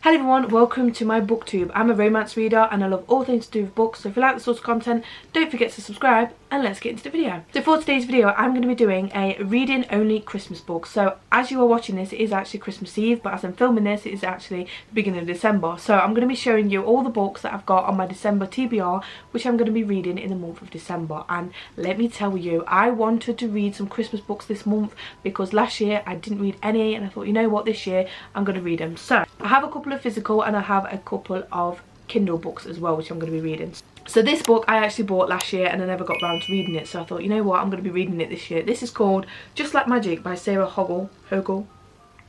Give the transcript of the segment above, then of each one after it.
Hello everyone, welcome to my booktube. I'm a romance reader and I love all things to do with books, so if you like this sort of content, don't forget to subscribe and let's get into the video. So for today's video, I'm going to be doing a reading only Christmas book. So as you are watching this, it is actually Christmas Eve, but as I'm filming this, it is actually the beginning of December. So I'm going to be showing you all the books that I've got on my December TBR, which I'm going to be reading in the month of December. And let me tell you, I wanted to read some Christmas books this month because last year I didn't read any, and I thought, you know what, this year I'm going to read them. So I have a couple of physical and I have a couple of Kindle books as well, which I'm going to be reading. So this book I actually bought last year and I never got around to reading it, so I thought, you know what, I'm going to be reading it this year. This is called Just Like Magic by Sarah Hoggle, don't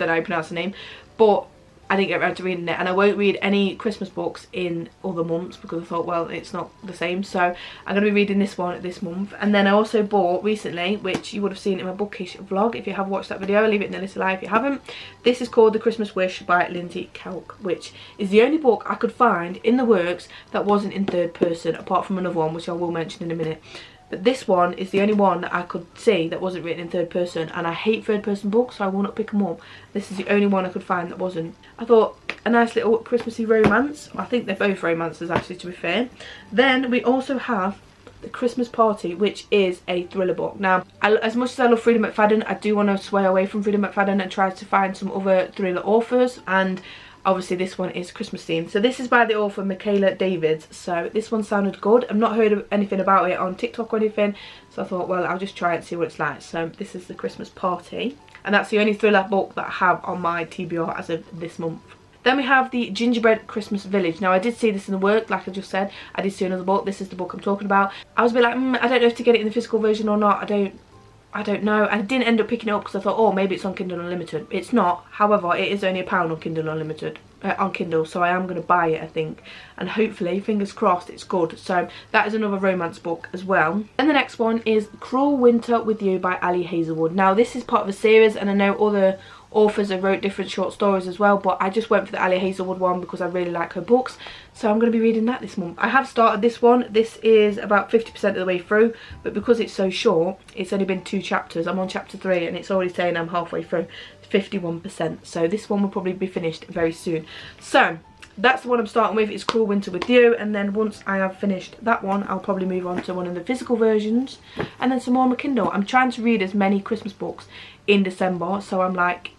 know how you pronounce the name, but I didn't get around to reading it, and I won't read any Christmas books in other months because I thought, well, it's not the same, so I'm going to be reading this one this month. And then I also bought recently, which you would have seen in my bookish vlog, if you have watched that video, leave it in the list if you haven't. This is called The Christmas Wish by Lindsay Kelk, which is the only book I could find in the works that wasn't in third person, apart from another one, which I will mention in a minute. But this one is the only one that I could see that wasn't written in third person, and I hate third person books, so I will not pick them up. This is the only one I could find that wasn't. I thought, a nice little Christmassy romance. I think they're both romances actually, to be fair. Then we also have The Christmas Party, which is a thriller book. Now, as much as I love Freida McFadden, I do want to sway away from Freida McFadden and try to find some other thriller authors, and obviously this one is Christmas themed. So this is by the author Michaela Davids. So this one sounded good. I've not heard of anything about it on TikTok or anything, so I thought, well, I'll just try it and see what it's like. So this is The Christmas Party, and that's the only thriller book that I have on my TBR as of this month. Then we have The Gingerbread Christmas Village. Now I did see this in the work, like I just said. I did see another book. This is the book I'm talking about. I was a bit like, I don't know if to get it in the physical version or not. I don't know. I didn't end up picking it up because I thought, oh, maybe it's on Kindle Unlimited. It's not. However, it is only £1 on Kindle Unlimited, on Kindle, so I am going to buy it, I think. And hopefully, fingers crossed, it's good. So that is another romance book as well. And the next one is Cruel Winter with You by Ali Hazelwood. Now this is part of a series, and I know other authors have wrote different short stories as well, but I just went for the Ali Hazelwood one because I really like her books, so I'm going to be reading that this month. I have started this one. This is about 50% of the way through, but because it's so short, it's only been 2 chapters. I'm on chapter 3 and it's already saying I'm halfway through, 51%, so this one will probably be finished very soon. So that's the one I'm starting with, is Cruel Winter with You, and then once I have finished that one, I'll probably move on to one of the physical versions, and then some more on my Kindle. I'm trying to read as many Christmas books in December, so I'm like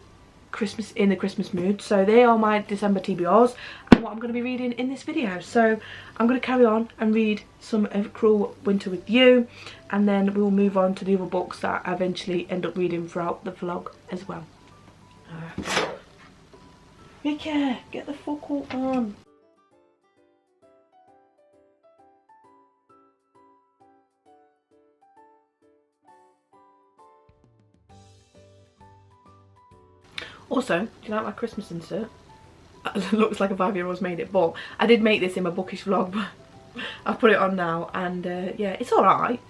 Christmas in the Christmas mood. So they are my December TBRs and what I'm going to be reading in this video. So I'm going to carry on and read some of Cruel Winter with You, and then we'll move on to the other books that I eventually end up reading throughout the vlog as well. Vicky, get the fuck up on. Also, do you like my Christmas insert? It looks like a 5-year-old's made it, but I did make this in my bookish vlog, but I've put it on now, and yeah, it's alright.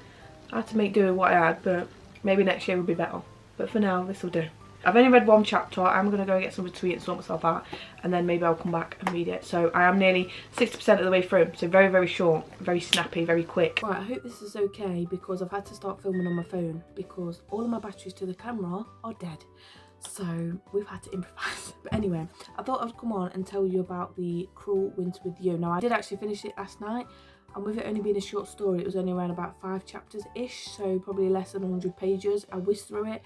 I had to make do with what I had, but maybe next year will be better. But for now, this will do. I've only read 1 chapter. I'm going to go get something to eat and sort myself out, and then maybe I'll come back and read it. So I am nearly 60% of the way through, so very, very short, very snappy, very quick. Right, I hope this is okay because I've had to start filming on my phone because all of my batteries to the camera are dead. So we've had to improvise. But anyway, I thought I'd come on and tell you about The Cruel Winter with You. Now I did actually finish it last night, and with it only being a short story, it was only around about 5 chapters ish, so probably less than 100 pages. I whizzed through it.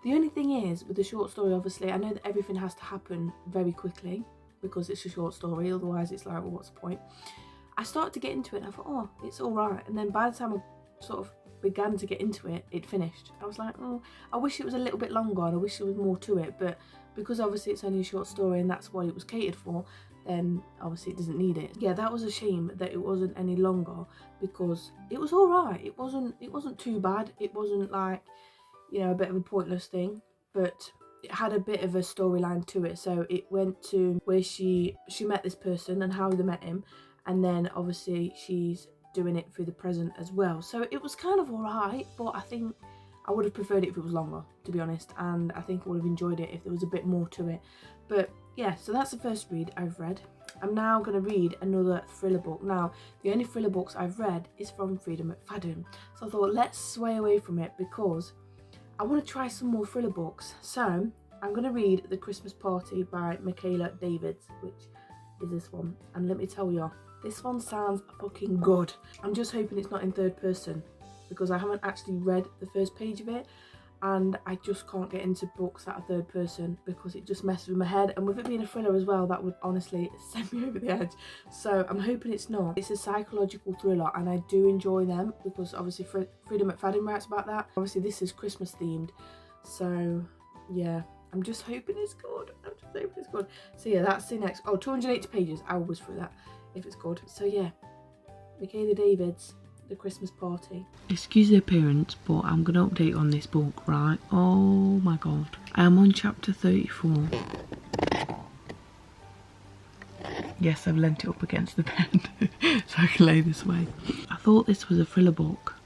The only thing is, with the short story, obviously I know that everything has to happen very quickly because it's a short story, otherwise it's like, well, what's the point? I started to get into it and I thought, oh, it's alright, and then by the time I sort of began to get into it, it finished. I was like, oh, I wish it was a little bit longer and I wish there was more to it, but because obviously it's only a short story and that's what it was catered for, then obviously it doesn't need it. Yeah, that was a shame that it wasn't any longer because it was alright. It wasn't too bad. It wasn't like, you know, a bit of a pointless thing, but it had a bit of a storyline to it. So it went to where she met this person and how they met him, and then obviously she's doing it through the present as well. So it was kind of alright, but I think I would have preferred it if it was longer, to be honest, and I think I would have enjoyed it if there was a bit more to it. But yeah, so that's the first read I've read. I'm now going to read another thriller book. Now, the only thriller books I've read is from Freida McFadden, so I thought let's sway away from it because I want to try some more thriller books. So I'm going to read The Christmas Party by Michaela Davids, which is this one. And let me tell you, this one sounds fucking good. I'm just hoping it's not in third person because I haven't actually read the first page of it. And I just can't get into books that are third person because it just messes with my head. And with it being a thriller as well, that would honestly send me over the edge. So I'm hoping it's not. It's a psychological thriller and I do enjoy them because obviously Frida McFadden writes about that. Obviously this is Christmas themed. So yeah, I'm just hoping it's good. I'm just hoping it's good. So yeah, that's the next. Oh, 280 pages. I'll whiz through that if it's good. So yeah, Michaela Davids, The Christmas Party. Excuse the appearance, but I'm going to update on this book, right? Oh my god. I am on chapter 34. Yes, I've lent it up against the bed so I can lay this away. I thought this was a thriller book,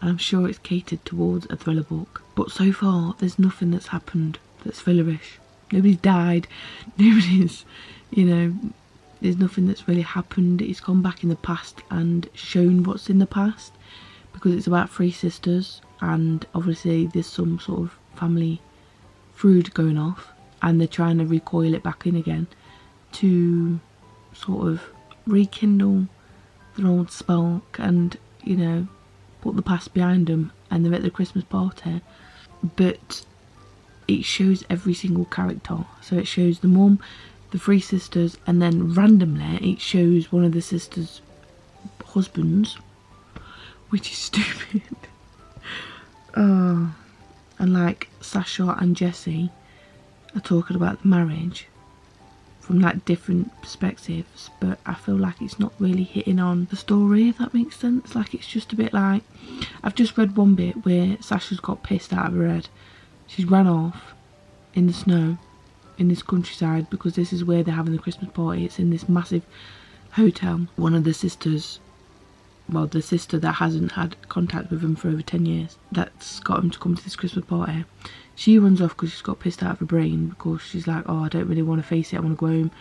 and I'm sure it's catered towards a thriller book, but so far there's nothing that's happened that's thrillerish. Nobody's died, nobody's, you know, there's nothing that's really happened. It's gone back in the past and shown what's in the past because it's about three sisters and obviously there's some sort of family feud going off and they're trying to recoil it back in again to sort of rekindle their old spark and, you know, put the past behind them, and they're at the Christmas party. But it shows every single character. So it shows the mum, the three sisters, and then randomly it shows one of the sisters' husbands, which is stupid. And like Sasha and Jessie are talking about the marriage from like different perspectives, but I feel like it's not really hitting on the story, if that makes sense. Like it's just a bit like, I've just read one bit where Sasha's got pissed out of her head. She's ran off in the snow in this countryside because this is where they're having the Christmas party. It's in this massive hotel. One of the sisters, well, the sister that hasn't had contact with him for over 10 years, that's got him to come to this Christmas party. She runs off because she's got pissed out of her brain because she's like, oh, I don't really want to face it, I want to go home.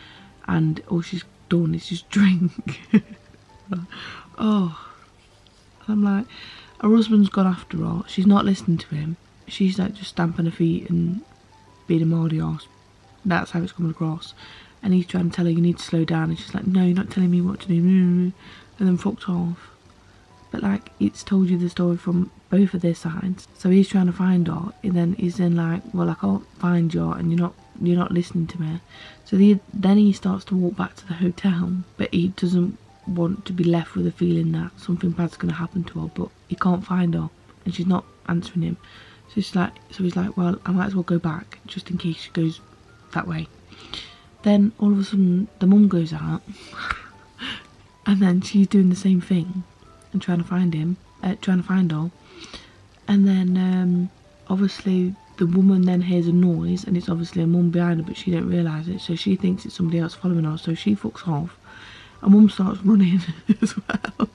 And all she's done is just drink. Oh, and I'm like, her husband's gone after her. She's not listening to him. She's like just stamping her feet and being a mardy arse. That's how it's coming across. And he's trying to tell her, you need to slow down. And she's like, no, you're not telling me what to do. And then fucked off. But like, it's told you the story from both of their sides. So he's trying to find her, and then he's then like, well, I can't find you, and you're not listening to me. So then he starts to walk back to the hotel, but he doesn't want to be left with a feeling that something bad's going to happen to her, but he can't find her, and she's not answering him. So he's like, well, I might as well go back just in case she goes that way. Then all of a sudden the mum goes out, and then she's doing the same thing and trying to find her. And then obviously the woman then hears a noise, and it's obviously a mum behind her, but she don't realise it, so she thinks it's somebody else following her, so she fucks off, and mum starts running as well.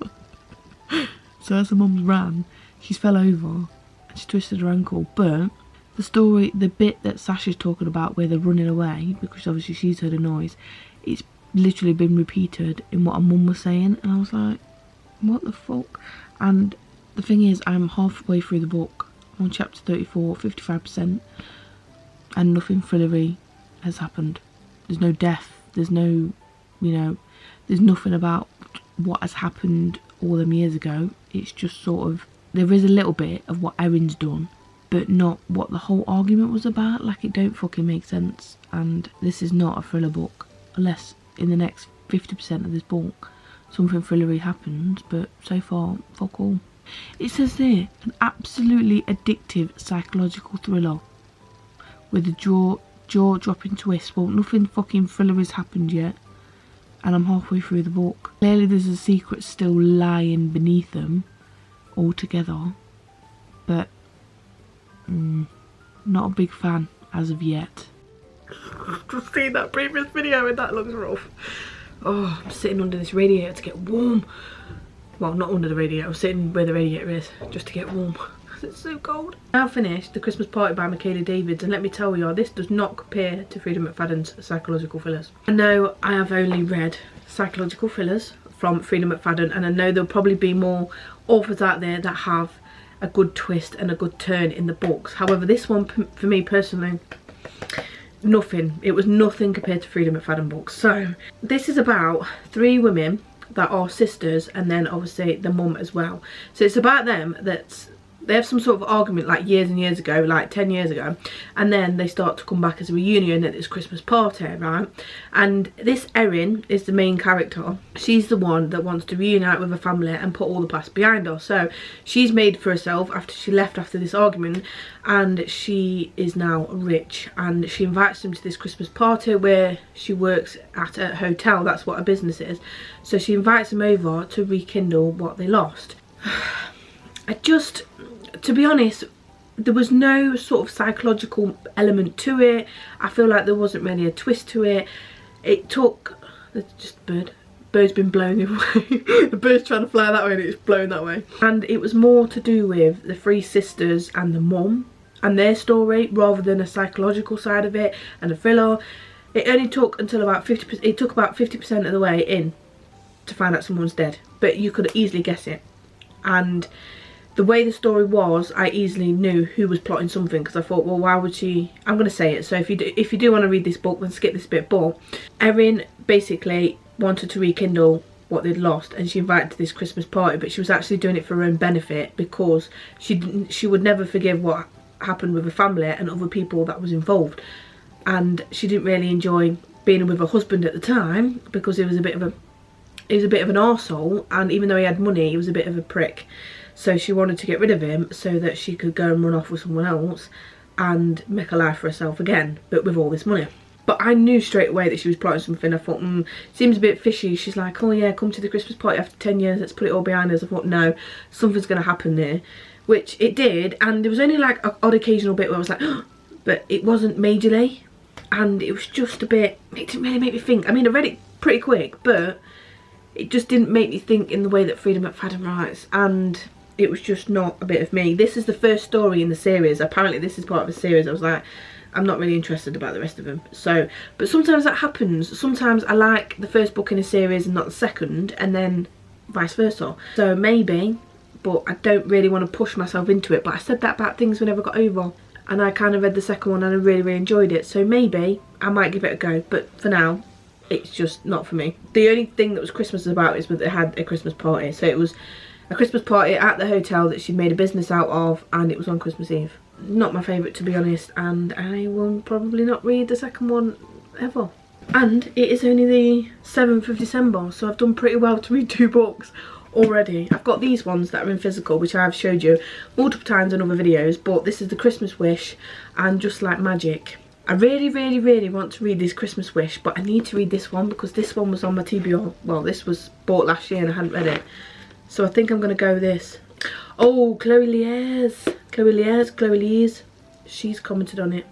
So as the mum's ran, she's fell over and she twisted her ankle. But the bit that Sasha's talking about where they're running away, because obviously she's heard a noise, it's literally been repeated in what her mum was saying, and I was like, what the fuck? And the thing is, I'm halfway through the book. I'm on chapter 34, 55%, and nothing thrillery has happened. There's no death, there's no, you know, there's nothing about what has happened all them years ago. It's just sort of, there is a little bit of what Erin's done, but not what the whole argument was about. Like, it don't fucking make sense. And this is not a thriller book, unless in the next 50% of this book something thrillery happens, but so far, fuck all. It says there, an absolutely addictive psychological thriller with a jaw-dropping twist. Well, nothing fucking thrillery's happened yet, and I'm halfway through the book. Clearly there's a secret still lying beneath them altogether, but not a big fan as of yet. Just seen that previous video and that looks rough. Oh, I'm sitting under this radiator to get warm. Well, not under the radiator, I'm sitting where the radiator is just to get warm. It's so cold. Now finished The Christmas Party by Michaela Davids, and let me tell you, this does not compare to Frida McFadden's psychological thrillers. I know I have only read psychological thrillers from Frida McFadden, and I know there'll probably be more authors out there that have a good twist and a good turn in the books. However, this one, for me personally, Nothing. It was nothing compared to Freedom McFadden books. So this is about 3 women that are sisters, and then obviously the mum as well. So it's about them that they have some sort of argument like years and years ago, like 10 years ago, and then they start to come back as a reunion at this Christmas party, right? And this Erin is the main character. She's the one that wants to reunite with her family and put all the past behind her. So she's made for herself after she left after this argument, and she is now rich, and she invites them to this Christmas party where she works at a hotel. That's what her business is. So she invites them over to rekindle what they lost. To be honest, there was no sort of psychological element to it. I feel like there wasn't really a twist to it. It took, there's just a bird's been blown the other way. The bird's trying to fly that way and it's blown that way. And it was more to do with the 3 sisters and the mum and their story rather than a psychological side of it and a thriller. It only took until about 50%, it took about 50% of the way in to find out someone's dead. But you could easily guess it. And the way the story was, I easily knew who was plotting something, because I thought, well, why would she... I'm going to say it, so if you do want to read this book, then skip this bit. But Erin basically wanted to rekindle what they'd lost, and she invited to this Christmas party, but she was actually doing it for her own benefit, because she would never forgive what happened with her family and other people that was involved. And she didn't really enjoy being with her husband at the time, because he was a bit of an arsehole, and even though he had money, he was a bit of a prick. So she wanted to get rid of him so that she could go and run off with someone else and make a life for herself again, but with all this money. But I knew straight away that she was plotting something. I thought, seems a bit fishy. She's like, oh yeah, come to the Christmas party after 10 years, let's put it all behind us. I thought, no, something's going to happen there. Which it did, and there was only like an odd occasional bit where I was like, oh, but it wasn't majorly. And it was just a bit, it didn't really make me think. I mean, I read it pretty quick, but it just didn't make me think in the way that Freedom McFadden writes, and it was just not a bit of me. This is the first story in the series. Apparently this is part of a series. I was like, I'm not really interested about the rest of them. So, but sometimes that happens. Sometimes I like the first book in a series and not the second, and then vice versa. So maybe, but I don't really want to push myself into it. But I said that about things we never got over, and I kind of read the second one and I really enjoyed it. So maybe I might give it a go, but for now, it's just not for me. The only thing that was Christmas about is that they had a Christmas party. So it was a Christmas party at the hotel that she made a business out of, and it was on Christmas Eve. Not my favourite, to be honest, and I will probably not read the second one ever. And it is only the 7th of December, so I've done pretty well to read 2 books already. I've got these ones that are in physical, which I've showed you multiple times in other videos, but this is the Christmas Wish and Just Like Magic. I really want to read this Christmas Wish, but I need to read this one because this one was on my TBR. Well, this was bought last year and I hadn't read it. So I think I'm going to go with this. Oh, Chloe Lees. She's commented on it.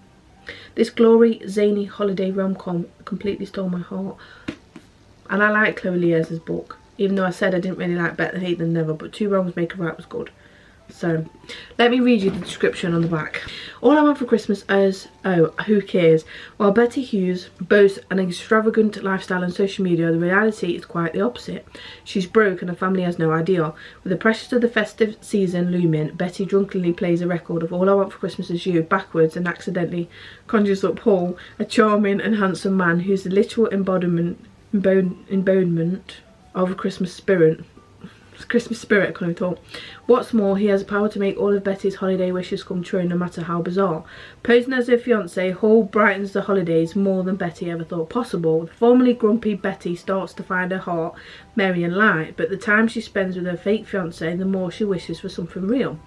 This glory, zany holiday rom-com completely stole my heart. And I like Chloe Lees' book. Even though I said I didn't really like Better Hate Than Never, but Two Wrongs Make a Right was good. So, let me read you the description on the back. All I want for Christmas is, oh, who cares? While Betty Hughes boasts an extravagant lifestyle on social media, the reality is quite the opposite. She's broke and her family has no idea. With the pressures of the festive season looming, Betty drunkenly plays a record of All I Want for Christmas Is You backwards and accidentally conjures up Paul, a charming and handsome man who's the literal embodiment of a Christmas spirit. I couldn't talk. What's more, he has the power to make all of Betty's holiday wishes come true, no matter how bizarre. Posing as her fiance, Hall brightens the holidays more than Betty ever thought possible. The formerly grumpy Betty starts to find her heart merry and light, but the time she spends with her fake fiance, the more she wishes for something real.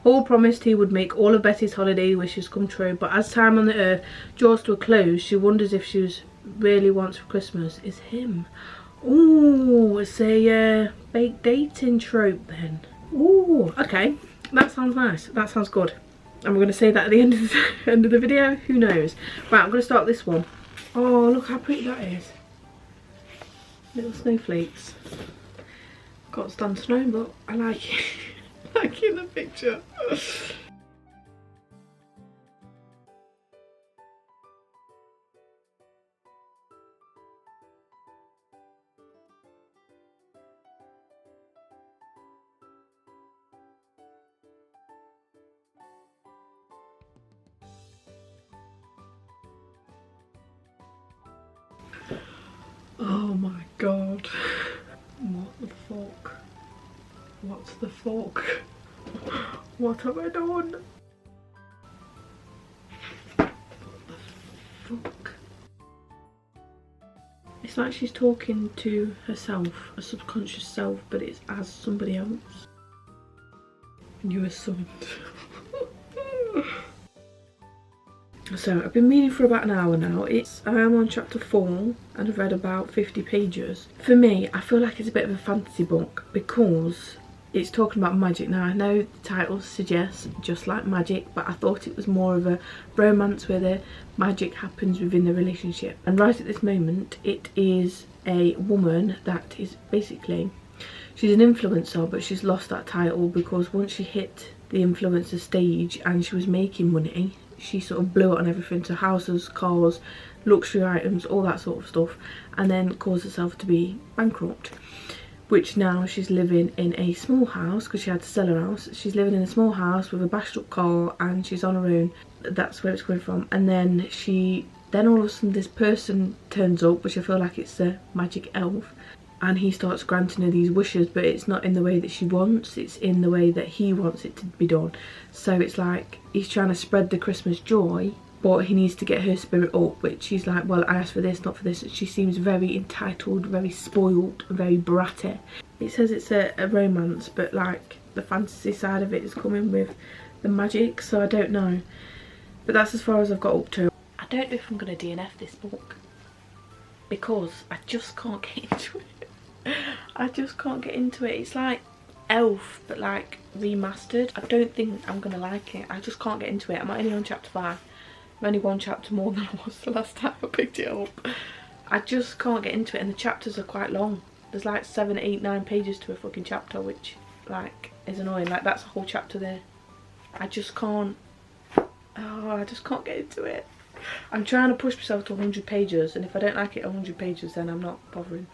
Hall promised he would make all of Betty's holiday wishes come true, but as time on the earth draws to a close, she wonders if she really wants for Christmas is him. Ooh, it's a fake dating trope then. Ooh, okay, that sounds nice. That sounds good. And we're going to say that at the end of the video. Who knows? Right, I'm going to start this one. Oh, look how pretty that is. Little snowflakes. Can't stand snow, but I like it. I like it in the picture. God. What the fuck? What the fuck? What have I done? What the fuck? It's like she's talking to herself, a subconscious self, but it's as somebody else. You are summoned. So I've been reading for about an hour now. I am on chapter 4 and I've read about 50 pages. For me, I feel like it's a bit of a fantasy book because it's talking about magic. Now I know the title suggests just like magic, but I thought it was more of a romance where the magic happens within the relationship. And right at this moment it is a woman that is basically, she's an influencer, but she's lost that title because once she hit the influencer stage and she was making money, she sort of blew it on everything, so houses, cars, luxury items, all that sort of stuff, and then caused herself to be bankrupt. Which now she's living in a small house because she had to sell her house. She's living in a small house with a bashed up car and she's on her own. That's where it's coming from. And then all of a sudden this person turns up, which I feel like it's a magic elf, and he starts granting her these wishes, but it's not in the way that she wants, it's in the way that he wants it to be done. So it's like he's trying to spread the Christmas joy, but he needs to get her spirit up, which she's like, well, I asked for this, not for this. She seems very entitled, very spoiled, very bratty. It says it's a romance, but like the fantasy side of it is coming with the magic, so I don't know. But that's as far as I've got up to. I don't know if I'm going to DNF this book because I just can't get into it. I just can't get into it. It's like Elf, but like remastered. I don't think I'm going to like it. I just can't get into it. I'm only on chapter 5. I'm only one chapter more than I was the last time I picked it up. I just can't get into it, and the chapters are quite long. There's like 7, 8, 9 pages to a fucking chapter, which like is annoying. Like that's a whole chapter there. I just can't. Oh, I just can't get into it. I'm trying to push myself to 100 pages, and if I don't like it 100 pages, then I'm not bothering.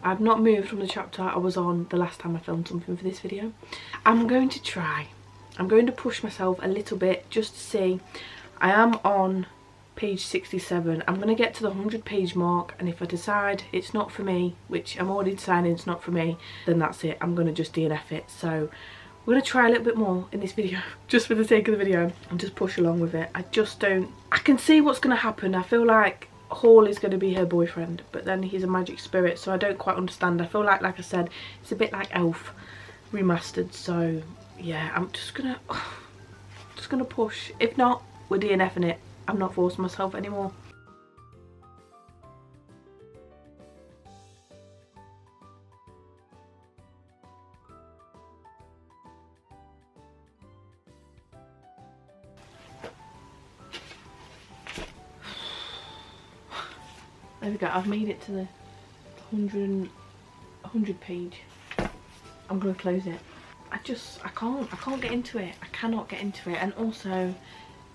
I've not moved from the chapter I was on the last time I filmed something for this video. I'm going to try. I'm going to push myself a little bit just to see. I am on page 67. I'm going to get to the 100 page mark, and if I decide it's not for me, which I'm already deciding it's not for me, then that's it. I'm going to just DNF it. So we're going to try a little bit more in this video just for the sake of the video and just push along with it. I can see what's going to happen. I feel like Hall is going to be her boyfriend, but then he's a magic spirit, so I don't quite understand. I feel like I said, it's a bit like Elf remastered. So yeah, I'm just gonna push. If not, we're DNFing it. I'm not forcing myself anymore. There we go, I've made it to the 100 page. I'm gonna close it. I can't get into it. I cannot get into it. And also,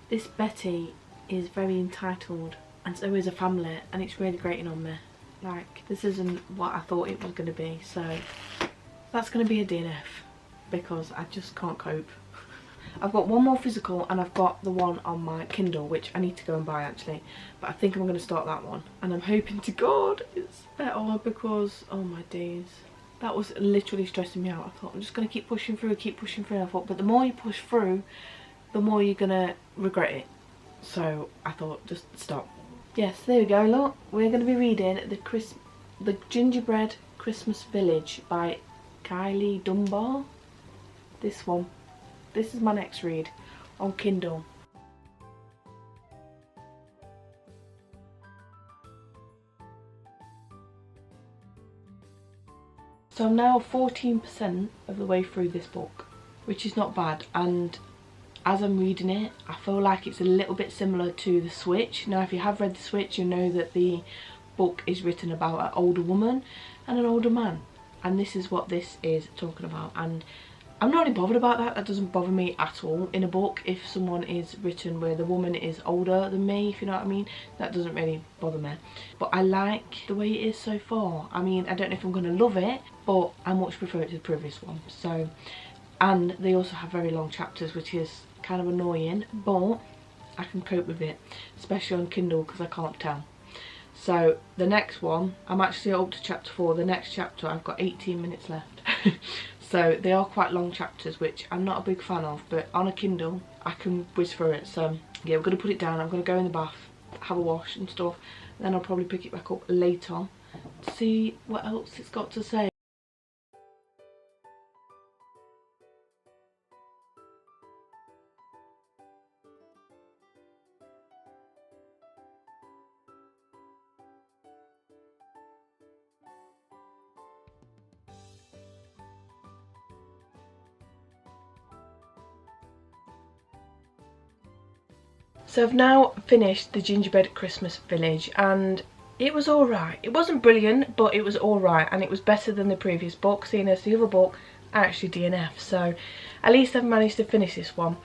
this Betty is very entitled, and so is a family, and it's really grating on me. Like, this isn't what I thought it was gonna be, so that's gonna be a DNF because I just can't cope. I've got one more physical, and I've got the one on my Kindle, which I need to go and buy actually, but I think I'm going to start that one, and I'm hoping to God it's better because, oh my days, that was literally stressing me out. I thought I'm just going to keep pushing through, and I thought, but the more you push through, the more you're going to regret it. So I thought, just stop. Yes, there we go, look, we're going to be reading the Gingerbread Christmas Village by Kylie Dunbar. This one. This is my next read on Kindle. So I'm now 14% of the way through this book, which is not bad, and as I'm reading it, I feel like it's a little bit similar to The Switch. Now if you have read The Switch, you know that the book is written about an older woman and an older man, and this is what this is talking about. And I'm not really bothered about that. That doesn't bother me at all in a book. If someone is written where the woman is older than me, if you know what I mean, that doesn't really bother me. But I like the way it is so far. I mean, I don't know if I'm going to love it, but I much prefer it to the previous one. So, and they also have very long chapters, which is kind of annoying, but I can cope with it, especially on Kindle because I can't tell. So the next one, I'm actually up to chapter 4. The next chapter I've got 18 minutes left. So they are quite long chapters, which I'm not a big fan of, but on a Kindle I can whiz through it. So yeah, we're going to put it down. I'm going to go in the bath, have a wash and stuff, and then I'll probably pick it back up later to see what else it's got to say. So I've now finished the Gingerbread Christmas Village, and it was alright. It wasn't brilliant, but it was alright, and it was better than the previous book, seeing as the other book I actually DNF. So at least I've managed to finish this one.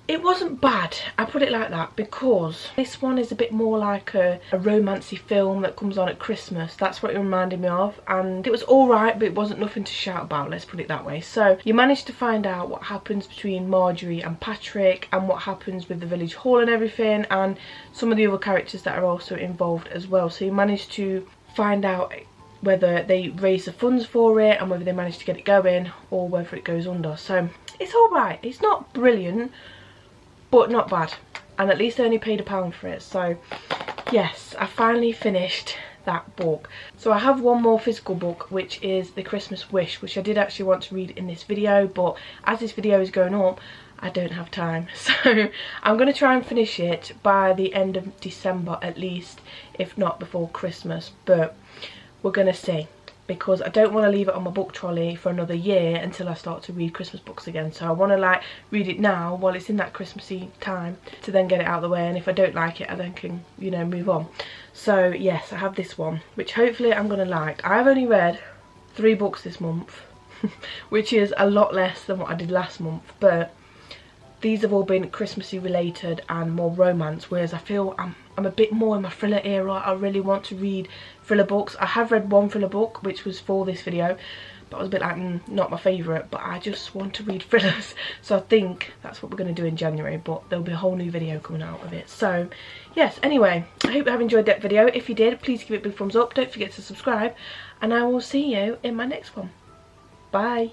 It wasn't bad, I put it like that, because this one is a bit more like a romancy film that comes on at Christmas. That's what it reminded me of, and it was alright, but it wasn't nothing to shout about, let's put it that way. So you managed to find out what happens between Marjorie and Patrick, and what happens with the village hall and everything, and some of the other characters that are also involved as well. So you managed to find out whether they raise the funds for it, and whether they manage to get it going, or whether it goes under. So it's alright, it's not brilliant, but not bad, and at least I only paid £1 for it. So yes, I finally finished that book. So I have one more physical book, which is The Christmas Wish, which I did actually want to read in this video, but as this video is going up I don't have time, so I'm going to try and finish it by the end of December at least, if not before Christmas, but we're going to see, because I don't want to leave it on my book trolley for another year until I start to read Christmas books again. So I want to like read it now while it's in that Christmassy time, to then get it out of the way, and if I don't like it I then can, you know, move on. So yes, I have this one, which hopefully I'm going to like. I've only read 3 books this month, which is a lot less than what I did last month, but these have all been Christmassy related and more romance, whereas I feel I'm a bit more in my thriller era. I really want to read thriller books. I have read one thriller book, which was for this video, but I was a bit like, not my favourite, but I just want to read thrillers. So I think that's what we're going to do in January, but there'll be a whole new video coming out of it. So yes, anyway, I hope you have enjoyed that video. If you did, please give it a big thumbs up. Don't forget to subscribe, and I will see you in my next one. Bye.